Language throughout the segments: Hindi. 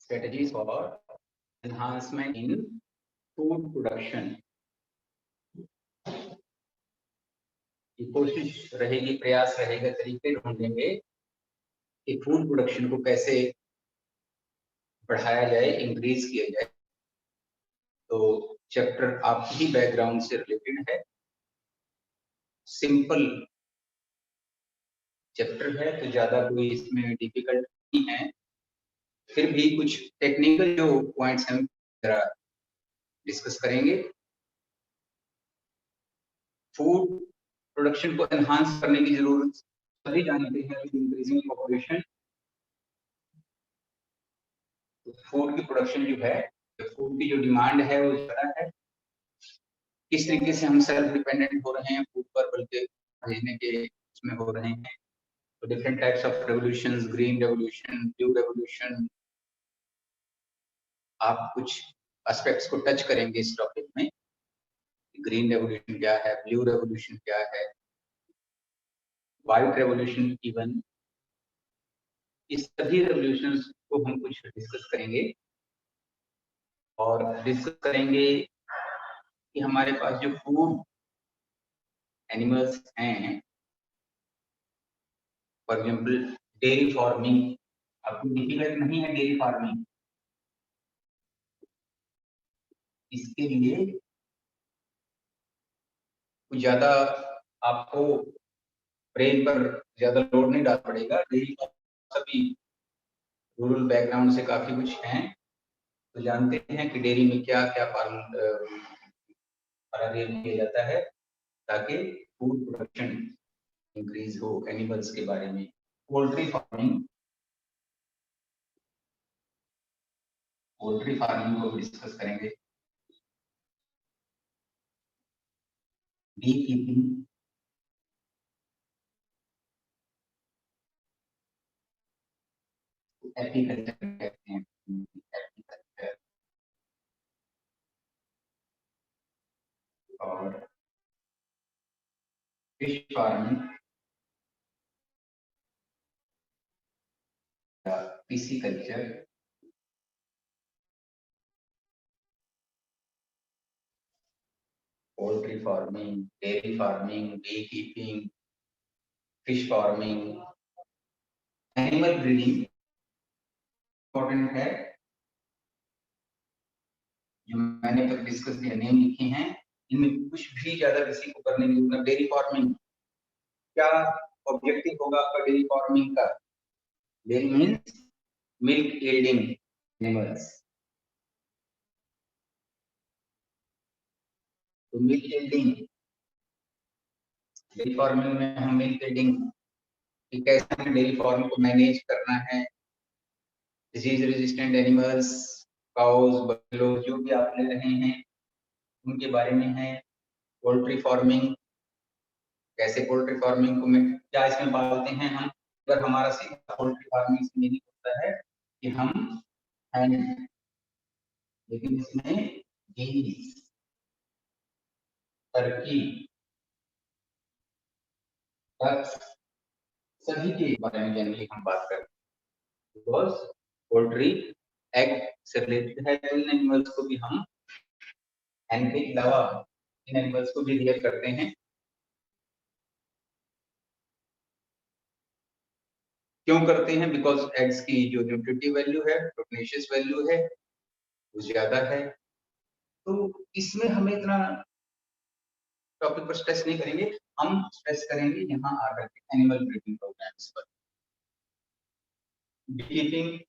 strategies for enhancement in food production। ये कोशिश रहेगी, प्रयास रहेगा, तरीके ढूंढेंगे कि फूड प्रोडक्शन को कैसे बढ़ाया जाए, इंक्रीज किया जाए। तो चैप्टर आपकी ही बैकग्राउंड से रिलेटेड है, सिंपल चैप्टर है, तो ज्यादा कोई इसमें डिफिकल्ट नहीं है। फिर भी कुछ टेक्निकल जो पॉइंट्स हम जरा डिस्कस करेंगे। फूड प्रोडक्शन को एनहांस करने की जरूरत सभी जानते हैं। इंक्रीजिंग पॉपुलेशन, फूड की प्रोडक्शन जो है, फूड की जो डिमांड है वो ज्यादा है। किस तरीके से हम सेल्फ डिपेंडेंट हो रहे हैं फूड पर, बल्कि भेजने के उसमें हो रहे हैं। तो different types of revolutions, green revolution, blue revolution, आप कुछ एस्पेक्ट्स को टच करेंगे इस टॉपिक में। ग्रीन रेवोल्यूशन क्या है, ब्लू रेवोल्यूशन क्या है, व्हाइट रेवोल्यूशन इवन, इस सभी रेवोल्यूशंस को हम कुछ डिस्कस करेंगे। और डिस्कस करेंगे कि हमारे पास जो फूड एनिमल्स हैं, फॉर एग्जाम्पल डेयरी फार्मिंग, आपको डिफिकल्ट नहीं है डेयरी फार्मिंग। इसके लिए कुछ ज्यादा आपको ब्रेन पर ज्यादा लोड नहीं डालना पड़ेगा। डेयरी सभी रूरल बैकग्राउंड से काफी कुछ हैं, तो जानते हैं कि डेयरी में क्या क्या पालन किया जाता है ताकि फूड प्रोडक्शन इंक्रीज हो। एनिमल्स के बारे में पोल्ट्री फार्मिंग, पोल्ट्री फार्मिंग को डिस्कस करेंगे। बी कीपिंग, एपीकल्चर कहते हैं, एपीकल्चर। और fish farming, pisciculture. Poultry farming, dairy farming, bee keeping, fish farming, animal breeding important है। जो मैंने तक डिस्कस किया, नेम लिखे हैं, इनमें कुछ भी ज्यादा किसी को करने की जरूरत। डेयरी फार्मिंग क्या ऑब्जेक्टिव होगा आपका डेयरी फार्मिंग का? Dairy means milk yielding animals. तो मिल्क यील्डिंग, डेयरी फार्मिंग में हम मिल्क यील्डिंग कि कैसे हमें डेयरी फार्म को मैनेज करना है। Disease resistant animals, cows, buffalo, जो भी आप ले रहे हैं उनके बारे में है। पोल्ट्री फार्मिंग, कैसे पोल्ट्री फार्मिंग को में क्या इसमें पालते हैं हम। अगर हमारा सीधा पोल्ट्री फार्मिंग से नहीं होता है कि हम हैंड, लेकिन इसमें बीज, टर्की, डक्स, सभी के बारे में जनरली हम बात करते हैं। बिकॉज पोल्ट्री एग से रिलेटेड है, तो इन एनिमल्स को भी हम हैंड के अलावा इन एनिमल्स को भी रियर करते हैं। क्यों करते हैं? बिकॉज एग्स की जो न्यूट्रिटिव वैल्यू है, प्रोटीशियस वैल्यू है, वो ज्यादा है। तो इसमें हमें इतना टॉपिक पर स्ट्रेस नहीं करेंगे, हम स्ट्रेस करेंगे यहाँ आकर के एनिमल ब्रीडिंग प्रोग्राम्स पर। बी कीपिंग,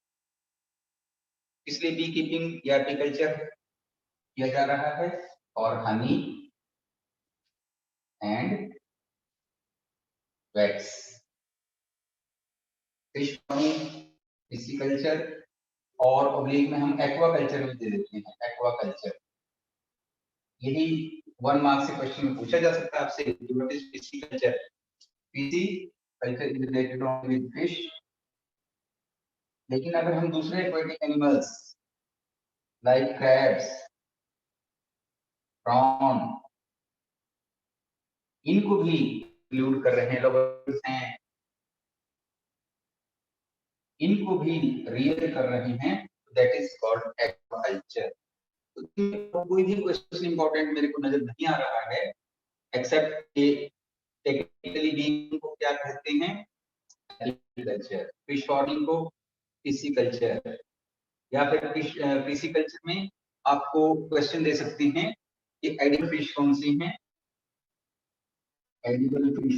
इसलिए बी कीपिंग या एपीकल्चर किया जा रहा है, और honey and wax. Fish farming, pisciculture, और ऑब्लिक में हम एक्वाकल्चर में दे देते हैं, एक्वाकल्चर। यही 1 मार्क से क्वेश्चन में पूछा जा सकता है आपसे, what is pisciculture. Pisciculture is related with fish. लेकिन अगर हम दूसरे aquatic animals like crabs, prawn, इनको भी इंक्लूड कर रहे हैं, लॉबस्टर्स हैं, इनको भी रियर कर रहे हैं, दैट इज कॉल्ड एक्वाकल्चर। तो कोई भी क्वेश्चन इंपॉर्टेंट मेरे को नजर नहीं आ रहा है एक्सेप्ट कि टेक्निकली बीइंग को क्या कहते हैं, एग्रीकल्चर, फिश फार्मिंग को फिशिकल्चर, या फिर फिशिकल्चर में आपको क्वेश्चन दे सकते हैं कि एडिबल फिश कौन सी हैं, एडिबल फिश,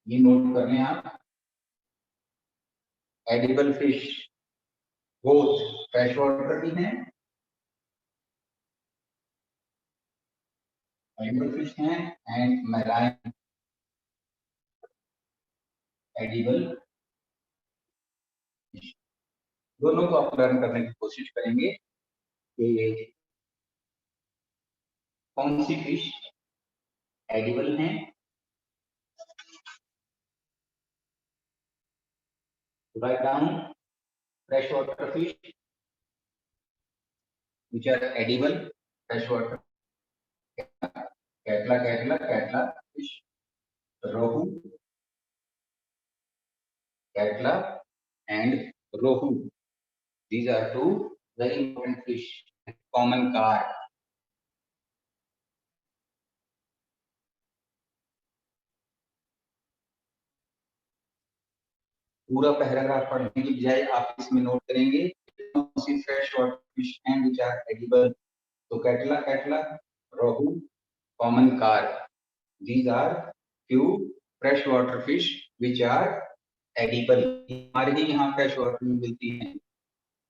ये नोट कर लें आप। Edible fish both fresh water भी हैं, एडिबल फिश हैं एंड मैराइन एडिबल फिश। दोनों को आप लर्न करने की कोशिश करेंगे कि कौन सी फिश एडिबल हैं, write down freshwater fish which are edible, freshwater catla fish, rohu catla and rohu, these are two very important fish, common carp। पूरा पैराग्राफ पढ़ने की बजाय आप इसमें नोट करेंगे fresh water fish and which are edible, तो catla rohu common carp, these are few fresh water fish which are edible। हमारे ही यहाँ फ्रेश वाटर में मिलती है,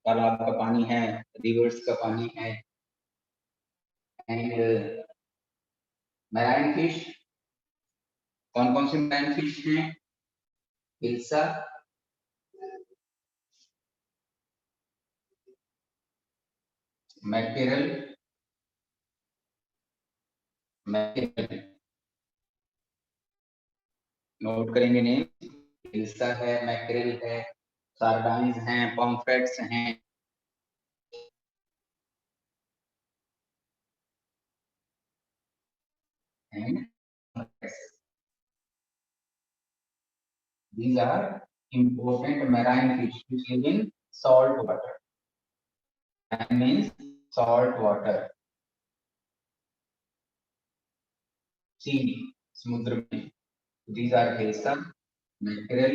तालाब का पानी है, रिवर्स का पानी है। एंड मैराइन फिश, कौन कौन से मैराइन फिश हैं, हिल्सा, मैकेरल, नोट करेंगे नेम, हिल्सा है, मैकेरल है, सार्डाइंस हैं, पॉम्फ्रेट्स हैं, and these are important marine fish which live in salt water, that means salt water, sea, समुद्र में। These are hilsa, mackerel,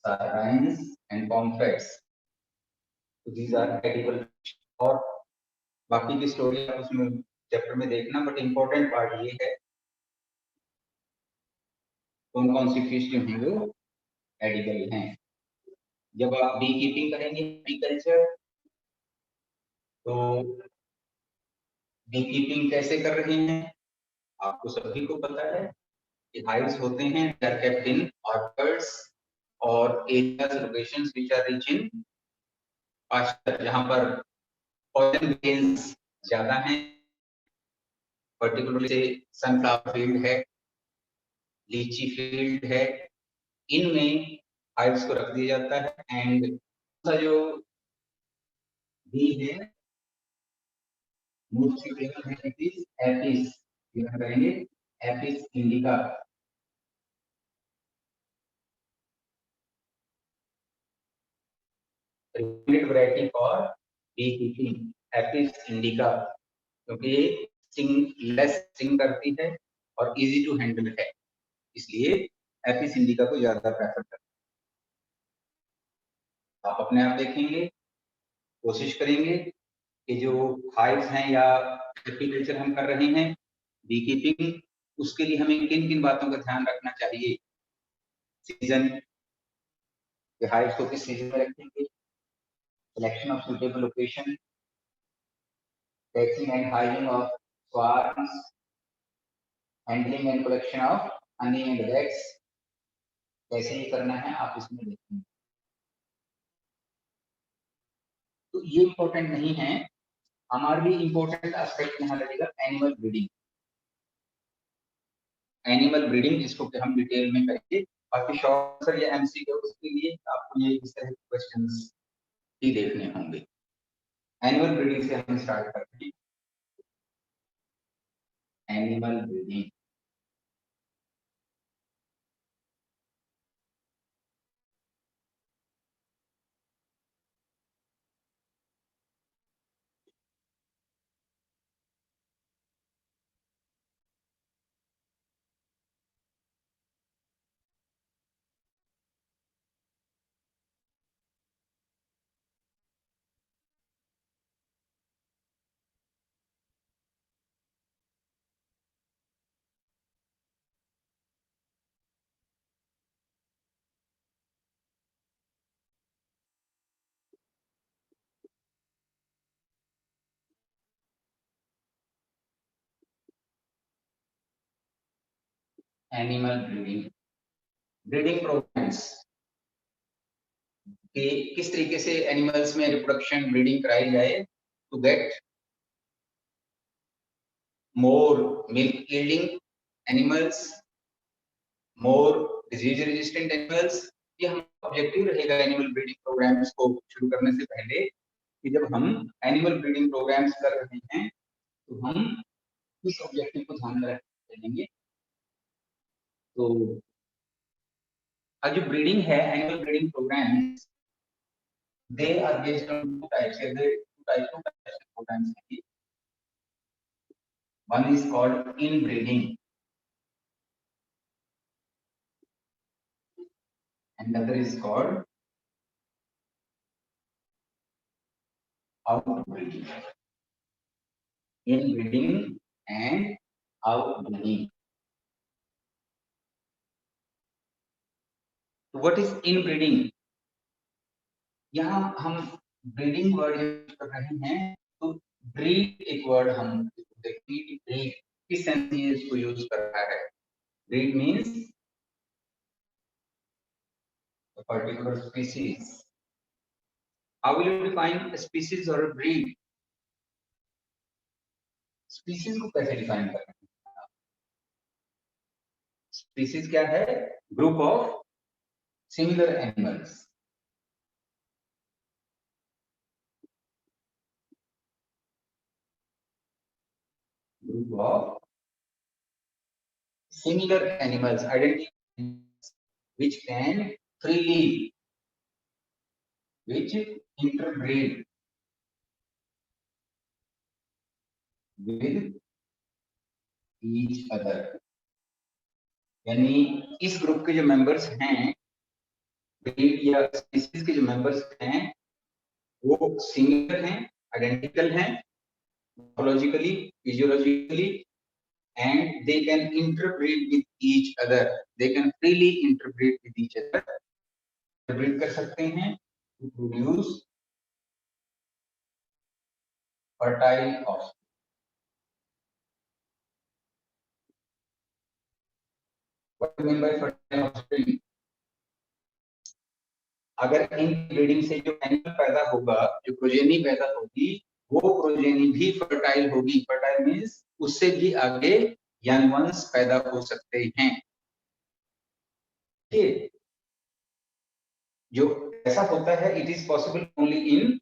sardines and pomfrets, so these are edible fish। और बाकी की स्टोरी आप उसमें चैप्टर में देखना, बट इम्पोर्टेंट पार्ट ये है कौन कौन सी फिश जो हैं वो एडिबल हैं। जब आप बी कीपिंग करेंगे, एग्रीकल्चर, तो बी कीपिंग कैसे कर रहे हैं आपको सभी को पता है कि हाइव्स होते हैं, they are kept in orchards और areas locations which are rich in pasture, जहां पर पॉलन ग्रेन्स ज्यादा हैं, पर्टिकुलरली सनफ्लावर फील्ड है, लीची फील्ड है, इनमें हाइव्स को रख दिया जाता है। एंड जो बी है मोस्ट सुटेबल है इट इज एपिस, क्या करेंगे, Apis indica, recommended variety for beekeeping, Apis indica, क्योंकि ये लेस स्टिंग करती है और इजी टू हैंडल है, इसलिए एपिस इंडिका को ज्यादा प्रेफर करते हैं। आप अपने आप देखेंगे, कोशिश करेंगे कि जो हाइव्स हैं या एपीकल्चर हम कर रहे हैं, बी कीपिंग, उसके लिए हमें किन किन बातों का ध्यान रखना चाहिए, सीजन, हाइव्स को किस सीजन में रखेंगे, selection of suitable location, catching and hiding of swarms, handling and collection of honey and wax, कैसे ये करना है आप इसमें देखेंगे। तो ये इंपॉर्टेंट नहीं है, हमारा भी इंपॉर्टेंट एस्पेक्ट यहाँ लगेगा एनिमल ब्रीडिंग। एनिमल ब्रीडिंग जिसको कि हम डिटेल में करेंगे, बाकी शॉर्ट आंसर या एमसीक्यू उसके लिए आपको ये इस तरह के क्वेश्चंस ही देखने होंगे। एनिमल ब्रीडिंग से हम स्टार्ट करते हैं। Animal breeding, animal breeding programs कि किस तरीके से एनिमल्स में रिप्रोडक्शन ब्रीडिंग कराई जाए to get more milk yielding animals, more disease resistant animals. ये हम ऑब्जेक्टिव रहेगा एनिमल ब्रीडिंग प्रोग्राम्स को शुरू करने से पहले कि जब हम एनिमल ब्रीडिंग प्रोग्राम्स कर रहे हैं तो हम इस ऑब्जेक्टिव को ध्यान में रखेंगे। तो जो ब्रीडिंग है animal breeding programs they are based on two types of programs. One is called inbreeding and the other is called outbreeding. Inbreeding and outbreeding. So what is inbreeding? यहाँ हम ब्रीडिंग वर्ड यूज कर रहे हैं तो ब्रीड एक वर्ड हम देखिए ब्रीड किस सेंस में इसको यूज कर रहा है। Breed means a particular species. How will you define a species or a breed? Species को कैसे डिफाइन करते हैं? स्पीसीज क्या है? Group of similar animals. Group of similar animals identical which can freely which interbreed with each other। यानी इस ग्रुप के जो मेंबर्स हैं ब्रीड या स्पीसीज के जो मेंबर्स हैं वो सिमिलर हैं, आइडेंटिकल हैं morphologically, physiologically, and they can interbreed with each other. They can freely interbreed with each other. Interbreed कर सकते हैं to produce fertile offspring. What do you mean by fertile offspring? अगर इन ब्रीडिंग से जो एनिमल पैदा होगा, जो प्रोजेनी पैदा होगी, वो प्रोजेनी भी फर्टाइल होगी। फर्टाइल मींस उससे भी आगे यंग वंस पैदा हो सकते हैं। जो ऐसा होता है it is possible only in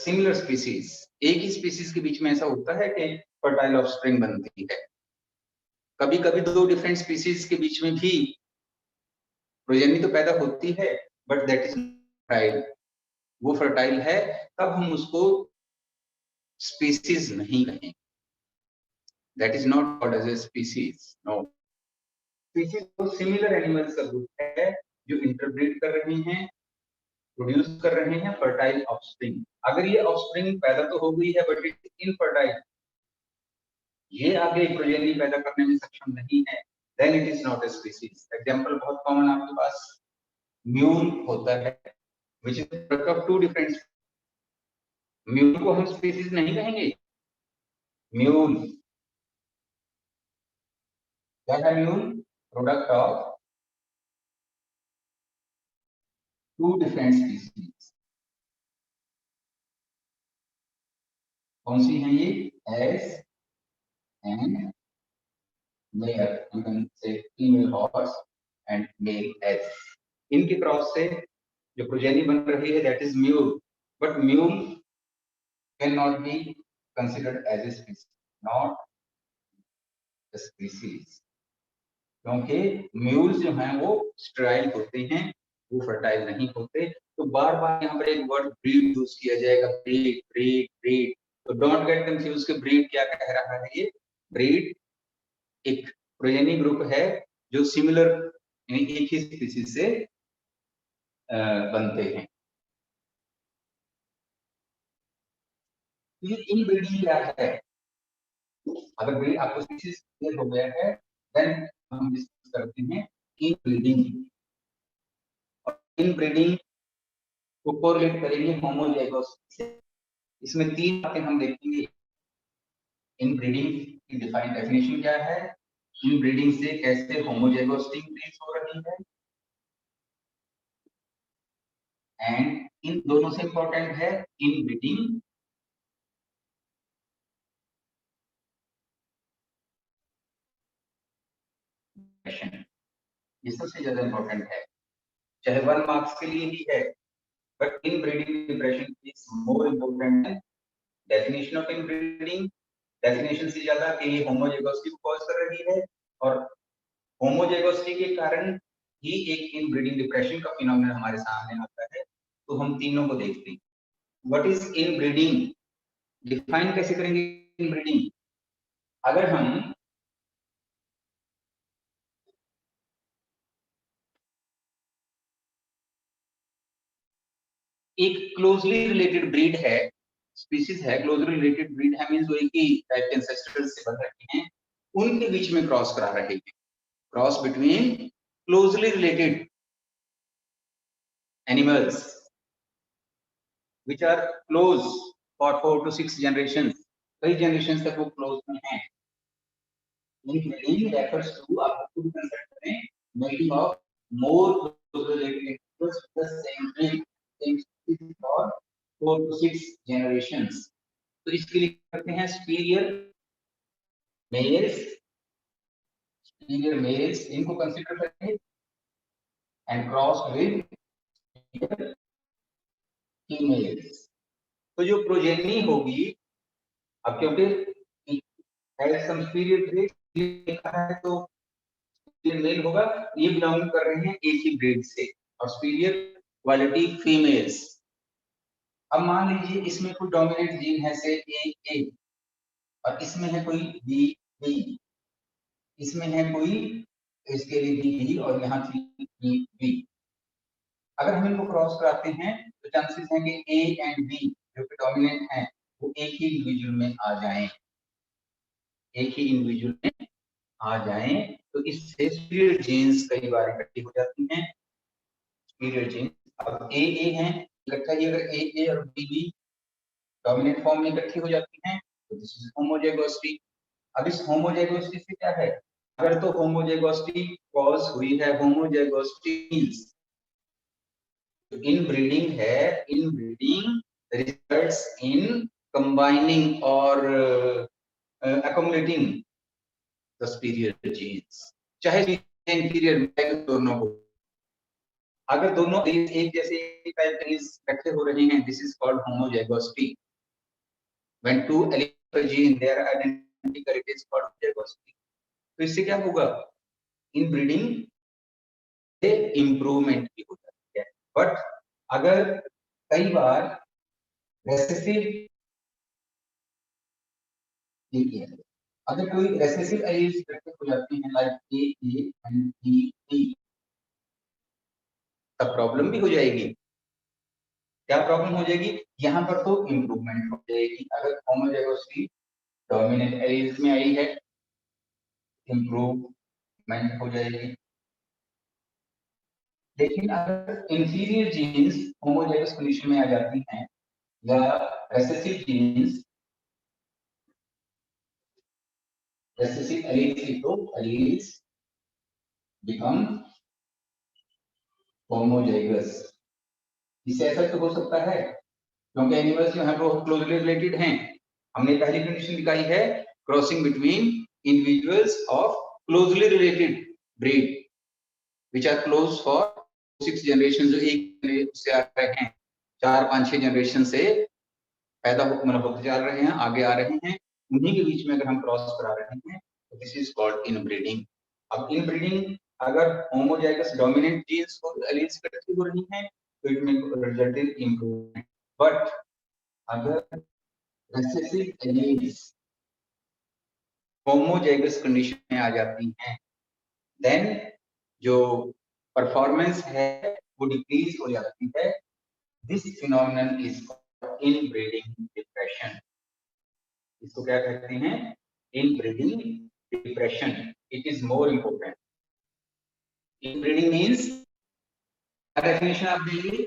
similar species. एक ही स्पीसीज के बीच में ऐसा होता है कि फर्टाइल ऑफस्प्रिंग बनती है। कभी कभी दो डिफरेंट स्पीसीज के बीच में भी प्रोजेनी तो पैदा होती है बट दैट इज फर्टाइल। वो फर्टाइल है तब हम उसको स्पीसीज नहीं कहेंगे। That is not called as a species. No, species तो सिमिलर एनिमल्स का ग्रुप है जो इंटरब्रीड कर रहे हैं, प्रोड्यूस कर रहे हैं फर्टाइल ऑफस्प्रिंग। अगर ये ऑफस्प्रिंग पैदा तो हो गई है बट इट इज इनफर्टाइल, ये आगे प्रोजेनी पैदा करने में सक्षम नहीं है, then it is not a species. Example बहुत कॉमन आपके पास म्यूल होता है which is product of two different. Mule को हम स्पीसीज नहीं कहेंगे। म्यूल क्या है? Mule product of two different species. कौन सी हैं ये? Ass and male, you can say female horse and male ass. इनके क्रॉस से जो प्रोजेनी बन रही है that is mule, but mule can not be considered as a species, not a species, क्योंकि म्यूल्स जो हैं वो स्टेराइल होते हैं, वो फर्टाइल नहीं होते। तो बार बार यहाँ पर एक वर्ड ब्रीड यूज किया जाएगा, ब्रीड ब्रीड ब्रीड। तो डोंट गेट कंफ्यूज कि ब्रीड क्या कह रहा है। ये ब्रीड एक प्रोजेनी ग्रुप है जो सिमिलर यानी एक ही स्पीसीज से बनते हैं। ये इनब्रीडिंग क्या है? अगर ब्रीड आपको स्पीसीज क्लियर हो गया है देन हम डिस्कस करते हैं इनब्रीडिंग। और इनब्रीडिंग को कोरिलेट करेंगे होमोजाइगोसिस से। इसमें तीन बातें हम देखेंगे। इनब्रीडिंग की डिफाइंड डेफिनेशन क्या है, इनब्रीडिंग से कैसे होमोजाइगोसिटी इंक्रीज हो रही है, एंड इन दोनों से इंपॉर्टेंट है इनब्रीडिंग डिप्रेशन। ये सबसे ज्यादा इंपॉर्टेंट है, चाहे 1 मार्क्स के लिए ही है, but inbreeding depression is more important है। डेफिनेशन ऑफ इनब्रीडिंग, डेफिनेशन से ज्यादा कि ये होमोजाइगोसिटी को कॉज कर रही है, और होमोजाइगोसिटी के कारण ही एक इनब्रीडिंग डिप्रेशन का फिनोमेनन हमारे सामने आता है। तो हम तीनों को देखते हैं। व्हाट इज इनब्रीडिंग, डिफाइन कैसे करेंगे इनब्रीडिंग? अगर हम एक क्लोजली रिलेटेड ब्रीड है, स्पीशीज है, क्लोजली रिलेटेड ब्रीड है, मींस वो एक ही टाइप के एंसेस्टर्स से बन रहे हैं, उनके बीच में क्रॉस करा रहे हैं, cross between closely related animals which are close for 4 to 6 generations, कई generations तक वो close में हैं। Inbreeding refers to, आप खुद कंसिडर करें, mating of more close related individuals with the same breed, same species for 4 to 6 generations। तो इसके लिए करते हैं superior males इनको कंसिडर करें and crossed with females। तो जो प्रोजेनी होगी, अब क्योंकि सम superior breed लिखा है तो मेल होगा, ये बिलोंग कर रहे हैं एक ही ब्रीड से, और सुपीरियर क्वालिटी फीमेल्स। अब मान लीजिए इसमें कोई डोमिनेंट जीन है, से ए, और इसमें है कोई बी, इसमें है कोई, इसके लिए बी और यहाँ बी। अगर हम इनको क्रॉस कराते हैं तो चांसेस हैं कि ए एंड बी जो कि डोमिनेंट हैं वो एक ही इंडिविजुअल में आ जाएं, एक ही इंडिविजुअल में आ जाएं। तो इससे सुपीरियर जीन्स कई बार इकट्ठी हो जाती हैं। सुपीरियर जीन्स अब ए हैं इकट्ठा, ही अगर ए और बी डोमिनेंट फॉर्म में इकट्ठी हो जाती हैं तो दिस इज होमोजाइगोसिटी। अब इस होमोजाइगोसिटी से क्या है, अगर तो होमोजाइगोसिटी कॉज हुई है होमोजाइगोसिटी इनब्रीडिंग है, इनब्रीडिंग रिजल्ट्स इन कंबाइनिंग और accumulating the superior genes, चाहे इंफीरियर दोनों हो। अगर दोनों एक जैसे टाइप के इकट्ठे हो रहे हैं, this is called homozygosity. When two element gene they are identical, it is called homozygosity. तो इससे क्या होगा, इन ब्रीडिंग से इंप्रूवमेंट भी हो जाती है। बट अगर कई बार रेसेसिव, अगर कोई रेसेसिव एलील्स इकट्ठे हो जाती हैं लाइक ए एंड बी, तब प्रॉब्लम भी हो जाएगी। क्या प्रॉब्लम हो जाएगी, यहाँ पर तो इंप्रूवमेंट हो जाएगी। अगर होमोजाइगोसिटी डोमिनेंट एलील्स में आई है, इंप्रूवमेंट हो जाएगी। लेकिन अगर इंफीरियर जीन्स होमोजाइगस कंडीशन में आ जाती हैं, या रेसेसिव जीन्स, रेसेसिव एलील्स, तो एलील्स बिकम होमोजाइगस। इससे ऐसा तो हो सकता है क्योंकि एनिमल्स जो हैं वो क्लोजली रिलेटेड हैं। हमने पहली कंडीशन दिखाई है, crossing between individuals of closely related breed which are close for 6 generation, जो एक से आ रहे हैं, 4, 5, 6 जनरेशन से पैदा मतलब होते जा रहे हैं, आगे आ रहे हैं, उन्हीं के बीच में अगर हम क्रॉस करा रहे हैं तो दिस इज कॉल्ड इनब्रीडिंग। अब इनब्रीडिंग अगर होमोजाइगस डोमिनेंट जीन्स को एलील्स इकट्ठी हो रही हैं तो इट में रिजल्ट इन इंप्रूवमेंट। बट अगर रेसेसिव एलील्स होमोजाइगस कंडीशन में आ जाती हैं, देन जो परफॉर्मेंस है वो डिक्रीज हो जाती है। This phenomenon is called inbreeding depression. इसको क्या कहते हैं, inbreeding depression. It is more important. Inbreeding means definition आप देंगे,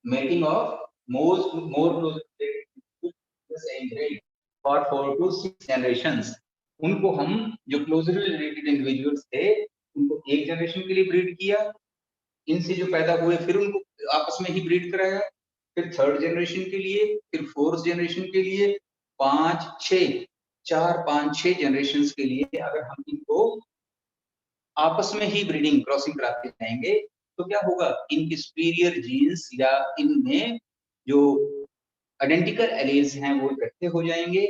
mating of more close related to the same breed for 4 to 6 generations। उनको हम जो क्लोजली रिलेटेड इंडिविजुअल्स थे उनको एक जनरेशन के लिए ब्रीड किया, इनसे जो पैदा हुए फिर उनको आपस में ही ब्रीड कराया, फिर थर्ड जनरेशन के लिए, फिर फोर्थ जनरेशन के लिए, 5 6 4 5 6 जनरेशन के लिए अगर हम इनको आपस में ही ब्रीडिंग क्रॉसिंग कराते जाएंगे तो क्या होगा, इनके सुपीरियर जीन्स या इनमें जो आइडेंटिकल एलील्स हैं वो इकट्ठे हो जाएंगे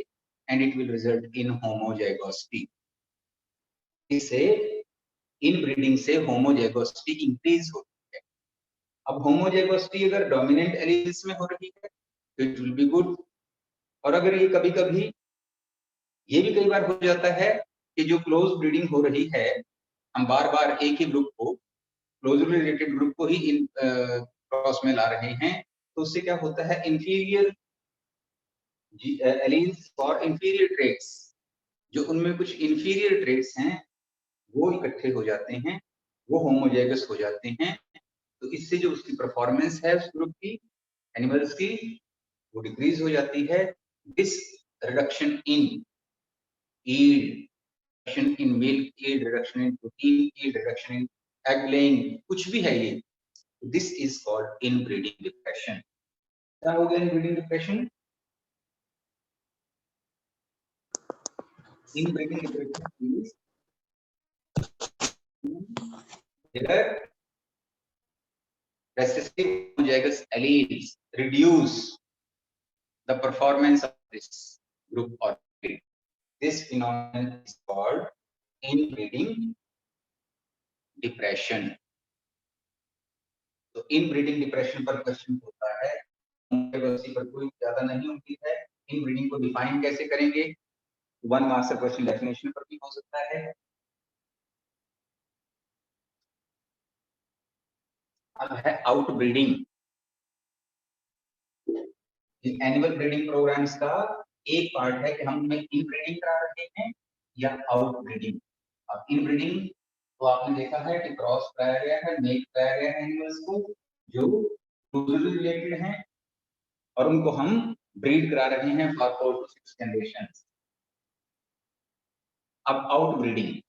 and it will result in homozygosity. इससे इन ब्रीडिंग से होमोजाइगोसिटी इंक्रीज होती है। अब होमोजाइगोसिटी अगर डोमिनेंट एलील्स में हो रही है तो इट विल बी गुड, और अगर ये कभी कभी ये भी कई बार हो जाता है कि जो क्लोज ब्रीडिंग हो रही है हम बार बार एक ही ग्रुप को, क्लोजली रिलेटेड ग्रुप को ही इन क्रॉस में ला रहे हैं, तो उससे क्या होता है, इंफीरियर एलील्स और इंफीरियर ट्रेट्स, जो उनमें कुछ इंफीरियर ट्रेट्स हैं वो इकट्ठे हो जाते हैं, वो होमोजाइगस हो जाते हैं, तो इससे जो उसकी परफॉर्मेंस है उस ग्रुप की एनिमल्स की वो डिक्रीज हो जाती है। This reduction in yield, reduction in milk yield, reduction in protein yield, reduction in egg laying, कुछ भी है ये, this is called inbreeding depression। क्या हो गया inbreeding depression? Inbreeding depression is where recessive homozygous alleles reduce the performance of this group or breed. This phenomenon is called inbreeding depression। तो इनब्रीडिंग डिप्रेशन पर क्वेश्चन होता है, पर कोई ज्यादा नहीं उम्मीद है। इनब्रीडिंग को डिफाइन कैसे करेंगे? 1 मार्क्स का क्वेश्चन डेफिनेशन पर भी हो सकता है। अब है आउटब्रीडिंग। एनिमल ब्रीडिंग प्रोग्राम्स का एक पार्ट है कि हम उनमें इनब्रीडिंग करा रहे हैं या आउटब्रीडिंग। अब इनब्रीडिंग तो आपने देखा है कि क्रॉस कराया गया है, मेक कराया गया है एनिमल्स को जो क्लोजली रिलेटेड हैं और उनको हम ब्रीड करा रहे हैं फॉर 4 to 6 जनरेशंस। अब आउटब्रीडिंग,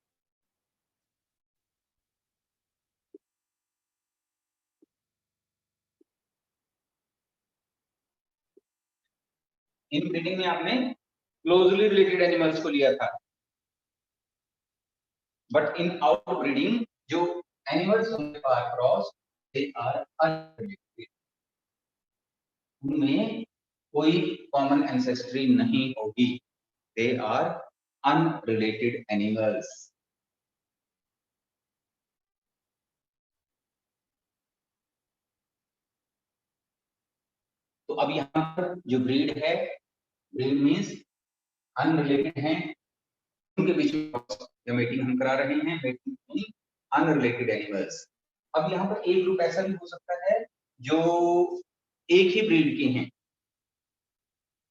इनब्रीडिंग में आपने क्लोजली रिलेटेड एनिमल्स को लिया था, बट इन आउटब्रीडिंग जो एनिमल्स होंगे बार क्रॉस दे आर अनरिलेटेड, उनमें कोई कॉमन एंसेस्ट्री नहीं होगी, दे आर अनरिलेटेड एनिमल्स। तो अब यहाँ पर जो ब्रीड है, ब्रीड मीन्स अनरिलेटेड हैं, उनके बीच में मीटिंग हम करा रहे हैं, मीटिंग अनरिलेटेड एनिमल्स। अब यहाँ पर एक ग्रुप ऐसा भी हो सकता है जो एक ही ब्रीड के हैं,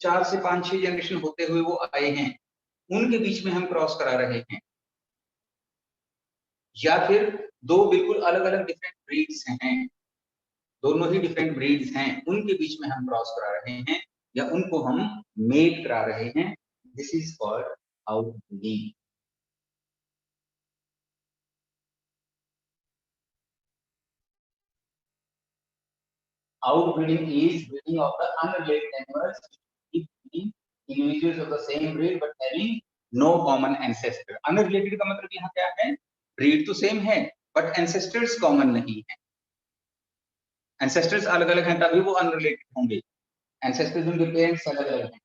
4 से 5 6 जनरेशन होते हुए वो आए हैं, उनके बीच में हम क्रॉस करा रहे हैं, या फिर दो बिल्कुल अलग अलग डिफरेंट ब्रीड्स हैं, दोनों ही डिफरेंट ब्रीड्स हैं, उनके बीच में हम क्रॉस करा रहे हैं या उनको हम मेट करा रहे हैं, this is called outbreeding. Outbreeding is breeding of the unrelated animals between individuals of the same breed but having no common ancestor। Unrelated का मतलब यहाँ क्या है? Breed तो same है but ancestors common नहीं है। Ancestors अलग अलग हैं तभी वो unrelated होंगे। Ancestors उनके parents अलग अलग हैं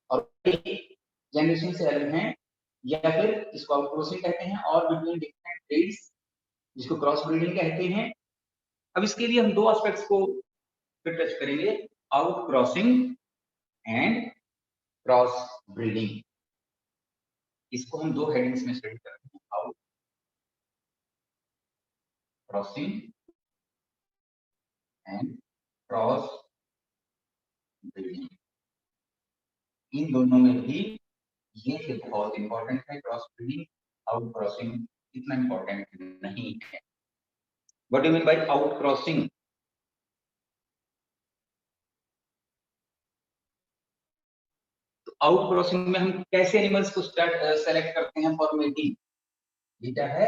और जनरेशन से अलग हैं, या फिर इसको आउटक्रॉसिंग कहते हैं, और बिटवीन डिफरेंट ब्रीड्स जिसको क्रॉस ब्रीडिंग कहते हैं। अब इसके लिए हम दो एस्पेक्ट्स को फिर टच करेंगे, out crossing and cross breeding. इसको हम दो हेडिंग्स में स्टडी करते हैं, out crossing and cross breeding. इन दोनों में भी ये बहुत इंपॉर्टेंट है, क्रॉस ब्रीडिंग, आउट क्रॉसिंग इतना इंपॉर्टेंट नहीं है। What do you mean by out crossing? तो आउट क्रॉसिंग में हम कैसे एनिमल्स को सेलेक्ट करते हैं फॉर मेटिंग? ये क्या है?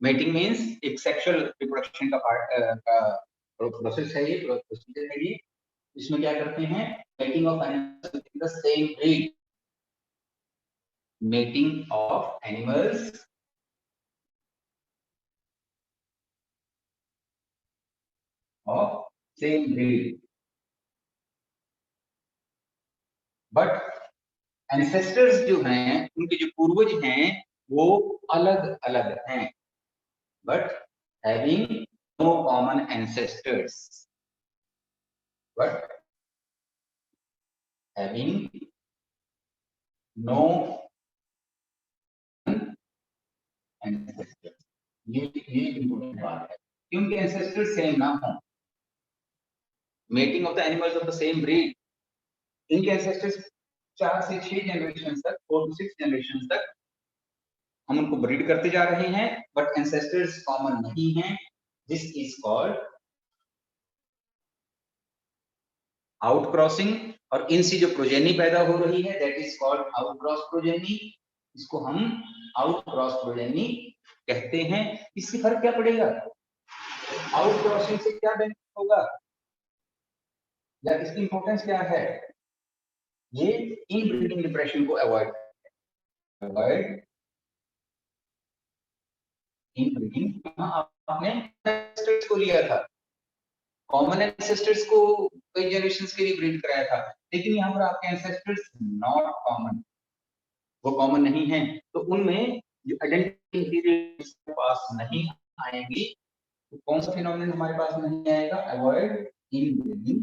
मेटिंग मीन्स एक सेक्सुअल रिप्रोडक्शन का पार्ट का प्रोसेस है, ये प्रोसीजर है ये। इसमें क्या करते हैं? Mating of animals with the same breed. Mating of animals of same breed, but ancestors जो हैं, उनके जो पूर्वज हैं वो अलग अलग हैं, but having no common ancestors, but having no ancestors. ये इंपॉर्टेंट बात है, क्योंकि एंसेस्टर्स सेम ना हो। Mating of the animals of the same breed, इनके एंसेस्टर्स 4 से 6 जनरेशन तक, 4 to 6 जनरेशन तक हम उनको ब्रीड करते जा रहे हैं, बट एंसेस्टर्स कॉमन नहीं है। This is called out crossing. और इनसे जो प्रोजेनी पैदा हो रही है that is called out cross progeny. इसको हम आउट क्रॉस प्रोजेनी कहते हैं। इससे फर्क क्या पड़ेगा? आउट क्रॉसिंग से क्या बेनिफिट होगा या इसकी इंपॉर्टेंस क्या है? ये इनब्रीडिंग डिप्रेशन को अवॉइड इनब्रीडिंग। आपने एंसेस्टर्स को लिया था, कॉमन एंसेस्टर्स को कई जनरेशंस के लिए ब्रीड कराया था, लेकिन यहाँ पर आपके एंसेस्टर्स नॉट कॉमन, वो कॉमन नहीं है, तो उनमें जो आइडेंटिटी पास नहीं आएंगी। तो कौन सा फिनोमेनन हमारे पास नहीं आएगा? Avoid inbreeding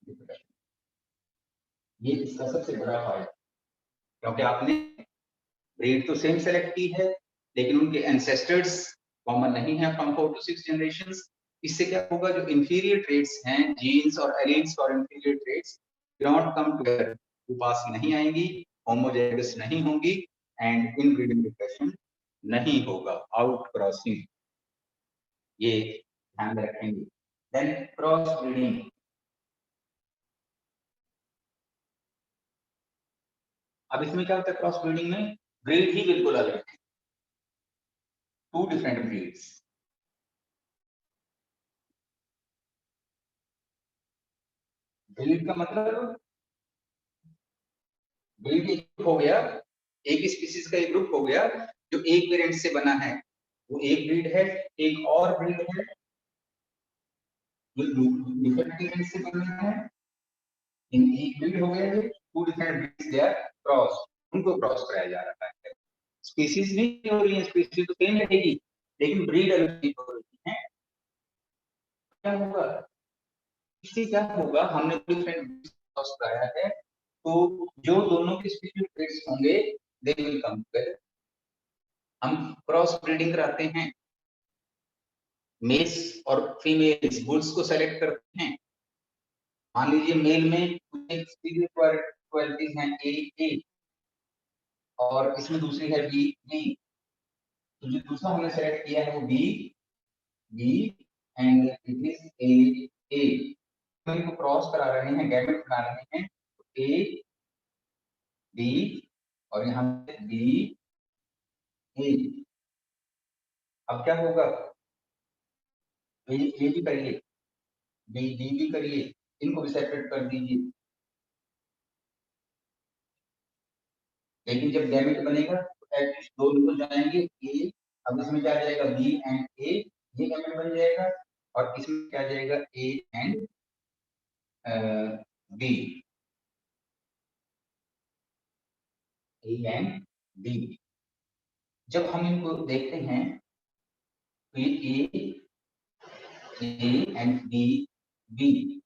depression. ये इसका सबसे बड़ा फायदा, क्योंकि आपने ब्रीड तो सेम सेलेक्ट की है, लेकिन उनके एंसेस्टर्स कॉमन नहीं है फ्रॉम 4 to 6 जनरेशंस। इससे क्या होगा? जो इंफीरियर ट्रेट्स हैं, जीन्स और एलील्स और inferior traits not come together, वो पास नहीं आएंगी, होमोजेगस नहीं होंगी, एंड इनब्रीडिंग डिप्रेशन नहीं होगा। आउट क्रॉसिंग, ये ध्यान में रखेंगे। Then cross breeding. अब इसमें क्या होता है? क्रॉस ब्रीडिंग में ब्रीड ही बिल्कुल अलग है, 2 डिफरेंट ब्रीड्स। ब्रीड का मतलब ब्रीड एक ग्रुप हो गया, एक स्पीसीज का एक ग्रुप हो गया जो एक पेरेंट से बना है, वो एक ब्रीड है। एक और ब्रीड है जो डिफरेंट पेरेंट से बना है, इन एक ब्रीड हो गया, है 2 different breeds they are cross, उनको क्रॉस कराया जा रहा है। स्पीसीज नहीं हो रही है, स्पीसीज तो सेम रहेगी, लेकिन ब्रीड अलग हो रही है। क्या होगा? इससे क्या होगा? हमने डिफरेंट क्रॉस कराया है, तो जो दोनों के स्पीसीज ट्रेट्स होंगे दे विल कम टुगेदर। हम क्रॉस ब्रीडिंग कराते हैं, मेल्स और फीमेल्स बुल्स को सेलेक्ट करते हैं। मान लीजिए मेल में कुछ क्वालिटीज हैं ए ए, और इसमें दूसरी है बी बी। तो जो दूसरा हमने सेलेक्ट किया है वो B B, and it is A A. हम इनको क्रॉस करा रहे हैं, गैमेट बना रहे हैं, ए बी, और यहाँ पे बी ए। अब क्या होगा? ए भी करिए, बी डी भी करिए, इनको भी सेपरेट कर दीजिए। लेकिन जब गैमेट बनेगा तो एटलीस्ट दो निकल जाएंगे ए। अब इसमें क्या आ जाएगा? बी एंड ए, ये गैमेट बन जाएगा। और इसमें क्या आ जाएगा? A and B, A and B. जब हम इनको देखते हैं तो ये ए एंड बी बी।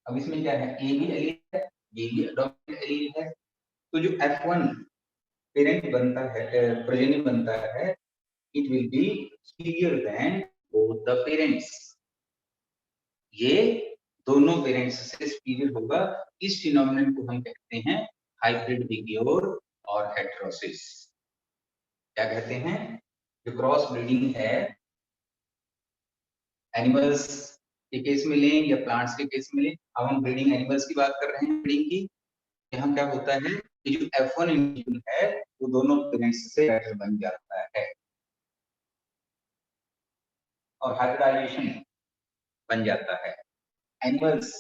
अब इसमें क्या है? ए भी एलील है, बी भी डोमिनेंट एलील है। तो जो F1 पेरेंट बनता है, प्रोजेनी बनता है, it will be superior than both the parents। ये दोनों पेरेंट्स से superior होगा। इस फिनोमेनन को हम कहते हैं हाइब्रिड विग्योर और हेटेरोसिस। क्या कहते हैं? जो क्रॉस ब्रीडिंग है एनिमल्स के केस में लें या प्लांट्स के केस में लें, अब हम ब्रीडिंग एनिमल्स की बात कर रहे हैं ब्रीडिंग की। यहाँ क्या होता है कि जो F1 इंडिविजुअल है वो दोनों पेरेंट्स से बेटर बन जाता है और हाइब्रिडाइजेशन बन जाता है। एनिमल्स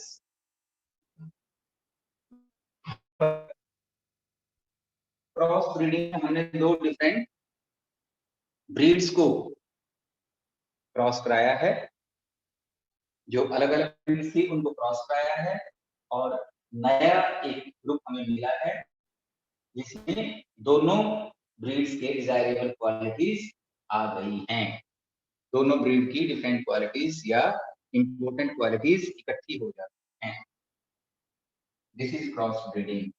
क्रॉस ब्रीडिंग में हमने दो डिफरेंट ब्रीड्स को क्रॉस कराया है, जो अलग अलग ब्रीड्स थी उनको क्रॉस कराया है और नया एक ग्रुप हमें मिला है जिसमें दोनों ब्रीड्स के डिजायरेबल क्वालिटीज आ गई हैं। दोनों ब्रीड की डिफरेंट क्वालिटीज या इंपॉर्टेंट क्वालिटीज इकट्ठी हो जाती हैं। This is cross breeding.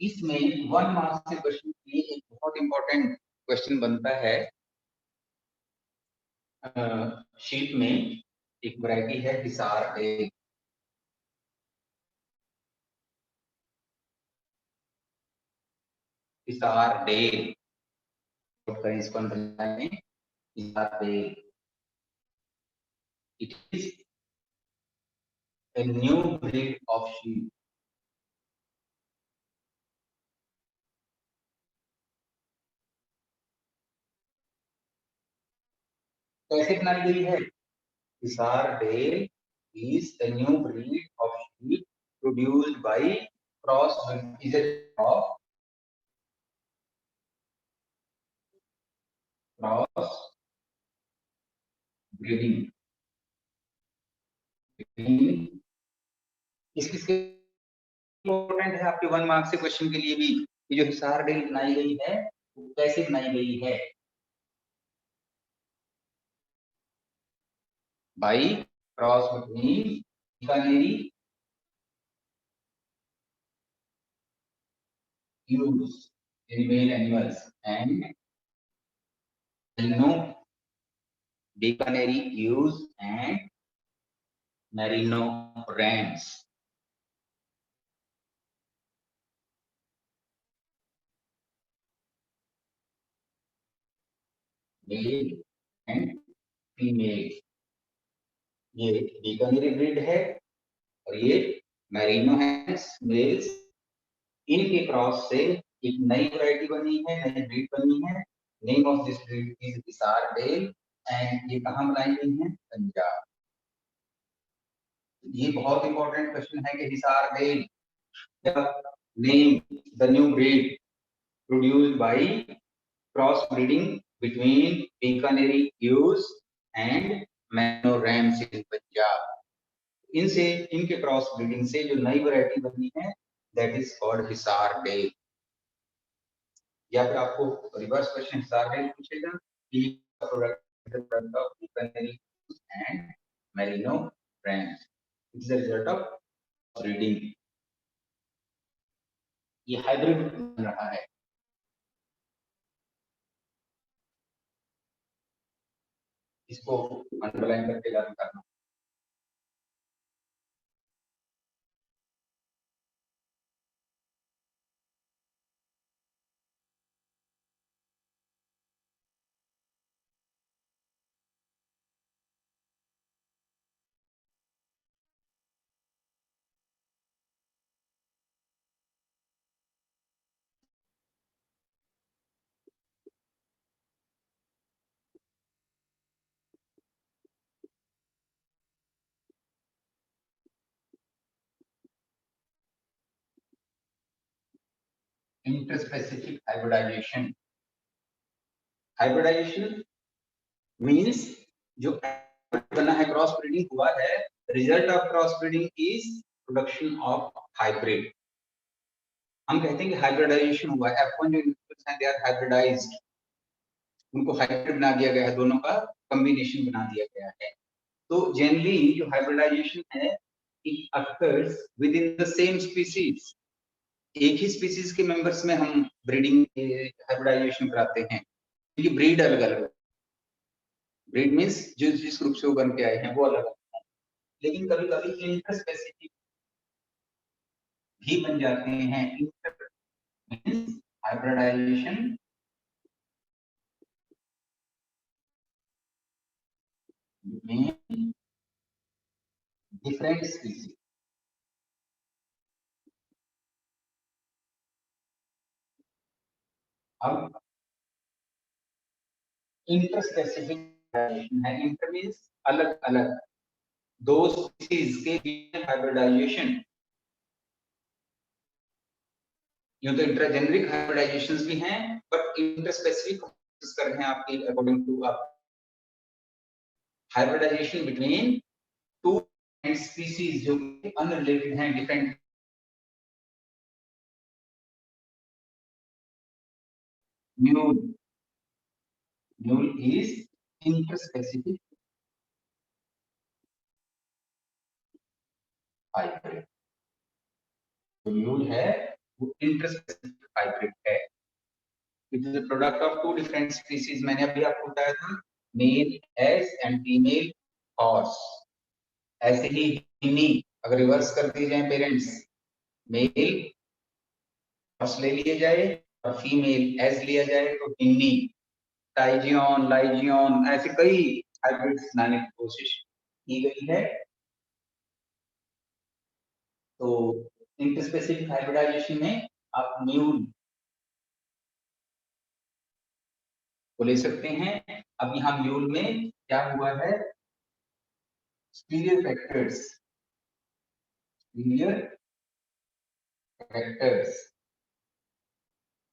इसमें 1 मार्क्स के क्वेश्चन के लिए एक बहुत इंपॉर्टेंट क्वेश्चन बनता है। शीट में एक वैरायटी है हिसार डेल। हिसार डेल इसको अंडरलाइन में, Hisar dale. It is a new breed of sheep. कैसे बनाई गई है? Hisar dale is a new breed of sheep produced by cross breeding किसके इंपॉर्टेंट है आपके 1 मार्क्स के क्वेश्चन के लिए भी कि जो हिसार डेल बनाई गई है वो कैसे बनाई गई है? by cross between Bikaneri ewes in male animals and merino Bikaneri ewes and merino rams. Male and female. ये बीकानेरी ब्रीड है और ये मैरिनो हैंस मेल्स। इनके क्रॉस से एक नई वैरायटी बनी है, नई ब्रीड बनी है। Name of this breed is Hisar dale and ये कहाँ बनाई गई है? पंजाब। ये बहुत इंपॉर्टेंट क्वेश्चन है कि Hisar dale name the new breed produced by cross breeding between Bikaneri ewes and मैनो रैम्स इन पंजाब। इनसे इनके क्रॉस ब्रीडिंग से जो नई वैरायटी बनी है that is called Hisar dale. या फिर आपको रिवर्स क्वेश्चन हिसार डेल पूछेगा कि product of Bikaneri and merino rams it is the result of breeding. ये हाइब्रिड बन रहा है। इसको अंडरलाइन करके लागू करना। Interspecific hybridisation. हाइब्रिडाइजेशन मींस जो बना है, क्रॉस ब्रीडिंग हुआ है, result of cross breeding is production of hybrid. हम कहते हैं कि हाइब्रिडाइजेशन हुआ है। F1 जो इंडिविजुअल्स हैं दे आर हाइब्रिडाइज्ड, उनको हाइब्रिड बना दिया गया है, दोनों का कॉम्बिनेशन बना दिया गया है। तो जनरली जो हाइब्रिडाइजेशन है it occurs with in the same species. एक ही स्पीसीज के मेंबर्स में हम ब्रीडिंग हाइब्रिडाइजेशन कराते हैं क्योंकि ब्रीड अलग अलग है। ब्रीड मींस जो जिस ग्रुप से वो बन के आए हैं वो अलग अलग है, लेकिन कभी कभी इंटरस्पेसिफिक भी बन जाते हैं। Inter means hybridization between different species. अब इंटरस्पेसिफिक है, इंटर मींस अलग अलग, दो स्पीसीज के हाइब्रिडाइजेशन, यूं तो इंटरजेनरिक हाइब्रिडाइजेशंस भी हैं, बट इंटरस्पेसिफिक कर रहे हैं आपके अकॉर्डिंग टू आप हाइब्रिडाइजेशन बिटवीन टू स्पीसीज जो अनरिलेटेड हैं, different. Mule, mule is interspecific hybrid. जो म्यूल है वो इंटरस्पेसिफिक हाइब्रिड है। It is a product of two different species. मैंने अभी आपको बताया था male ass and female horse. ऐसे ही हिन्नी अगर रिवर्स कर दिए जाए, पेरेंट्स मेल हॉर्स ले लिए जाए और फीमेल एस लिया जाए तो हिन्नी, टाइजियन, लाइजियन, ऐसे कई हाइब्रिड्स लाने की कोशिश की गई है। तो इंटरस्पेसिफिक हाइब्रिडाइजेशन में आप म्यूल को ले सकते हैं। अब यहाँ म्यूल में क्या हुआ है, superior factors, superior factors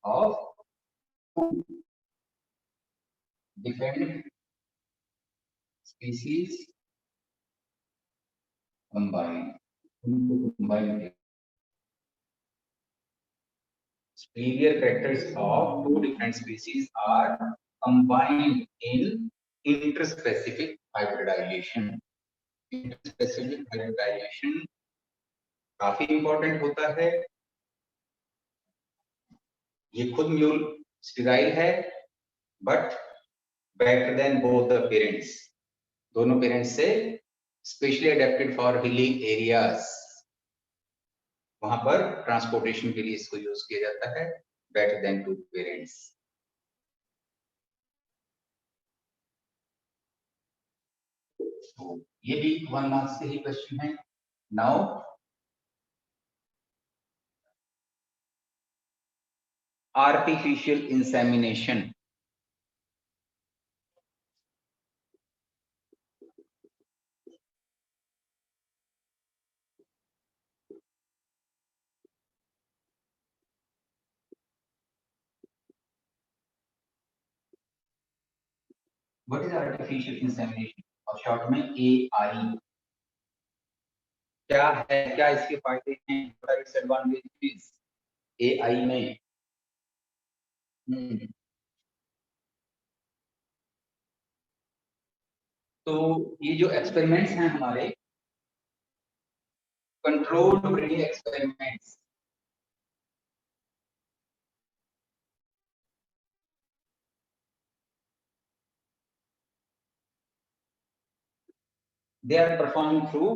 of different species combined, उनको combine, superior factors of two different species are combined in interspecific hybridization. Interspecific hybridization काफी इंपॉर्टेंट होता है। ये खुद म्यूल स्टेराइल है, but better than both the parents, दोनों पेरेंट्स से specially adapted for hilly areas, वहां पर ट्रांसपोर्टेशन के लिए इसको यूज किया जाता है, बेटर देन टू पेरेंट्स। तो ये भी 1 मार्क्स के ही क्वेश्चन है। Now artificial insemination. What is artificial insemination, और शॉर्ट में AI। क्या है, क्या इसके फायदे हैं, what are its advantages AI में। तो ये जो एक्सपेरिमेंट्स हैं हमारे, controlled breeding experiments, they are perform through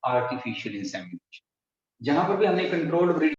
artificial insemination. जहां पर भी हमने कंट्रोल्ड ब्रीडिंग